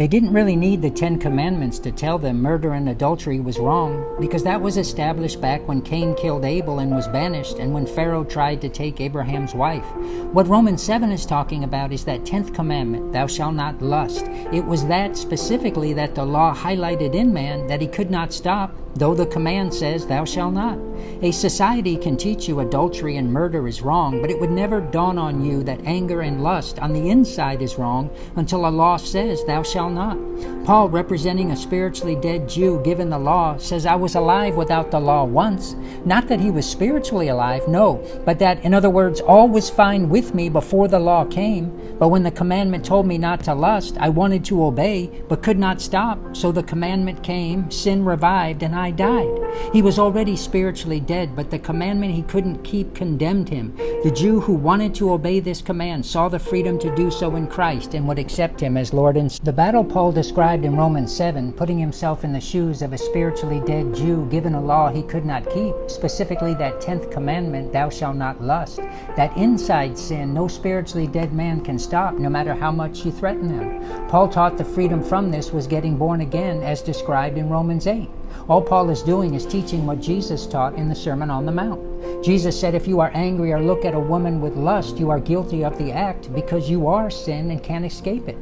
They didn't really need the 10 Commandments to tell them murder and adultery was wrong, because that was established back when Cain killed Abel and was banished, and when Pharaoh tried to take Abraham's wife. What Romans 7 is talking about is that 10th commandment, thou shalt not lust. It was that specifically that the law highlighted in man that he could not stop, though the command says thou shalt not. A society can teach you adultery and murder is wrong, but it would never dawn on you that anger and lust on the inside is wrong until a law says thou shalt not. Paul, representing a spiritually dead Jew given the law, says, I was alive without the law once. Not that he was spiritually alive, no, but that, in other words, all was fine with me before the law came. But when the commandment told me not to lust, I wanted to obey, but could not stop. So the commandment came, sin revived, and I died. He was already spiritually dead, but the commandment he couldn't keep condemned him. The Jew who wanted to obey this command saw the freedom to do so in Christ and would accept him as Lord and Savior. The battle Paul described in Romans 7, putting himself in the shoes of a spiritually dead Jew given a law he could not keep, specifically that 10th commandment, thou shalt not lust. That inside sin no spiritually dead man can stop, no matter how much you threaten them. Paul taught the freedom from this was getting born again, as described in Romans 8. All Paul is doing is teaching what Jesus taught in the Sermon on the Mount. Jesus said, if you are angry or look at a woman with lust, you are guilty of the act because you are sin and can't escape it.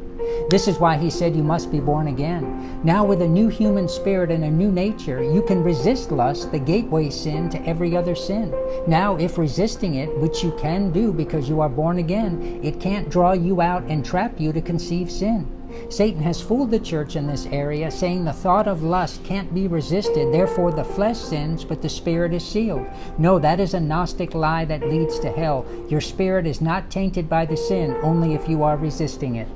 This is why he said you must be born again. Now with a new human spirit and a new nature, you can resist lust, the gateway sin to every other sin. Now, if resisting it, which you can do because you are born again, it can't draw you out and trap you to conceive sin. Satan has fooled the church in this area, saying the thought of lust can't be resisted, therefore the flesh sins, but the spirit is sealed. No, that is a Gnostic lie that leads to hell. Your spirit is not tainted by the sin, only if you are resisting it.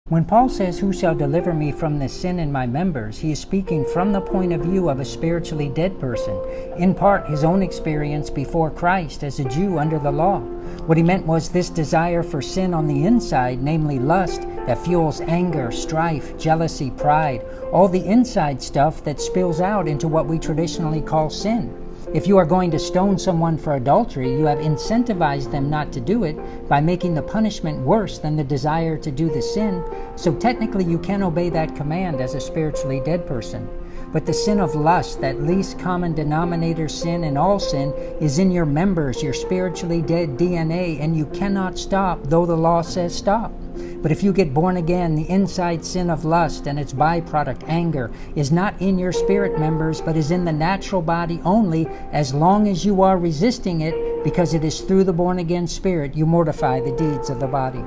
When Paul says, who shall deliver me from this sin in my members, he is speaking from the point of view of a spiritually dead person, in part his own experience before Christ as a Jew under the law. What he meant was this desire for sin on the inside, namely lust, that fuels anger, strife, jealousy, pride, all the inside stuff that spills out into what we traditionally call sin. If you are going to stone someone for adultery, you have incentivized them not to do it by making the punishment worse than the desire to do the sin, so technically you can obey that command as a spiritually dead person. But the sin of lust, that least common denominator sin in all sin, is in your members, your spiritually dead DNA, and you cannot stop, though the law says stop. But if you get born again, the inside sin of lust and its byproduct, anger, is not in your spirit members, but is in the natural body only, as long as you are resisting it, because it is through the born again spirit you mortify the deeds of the body.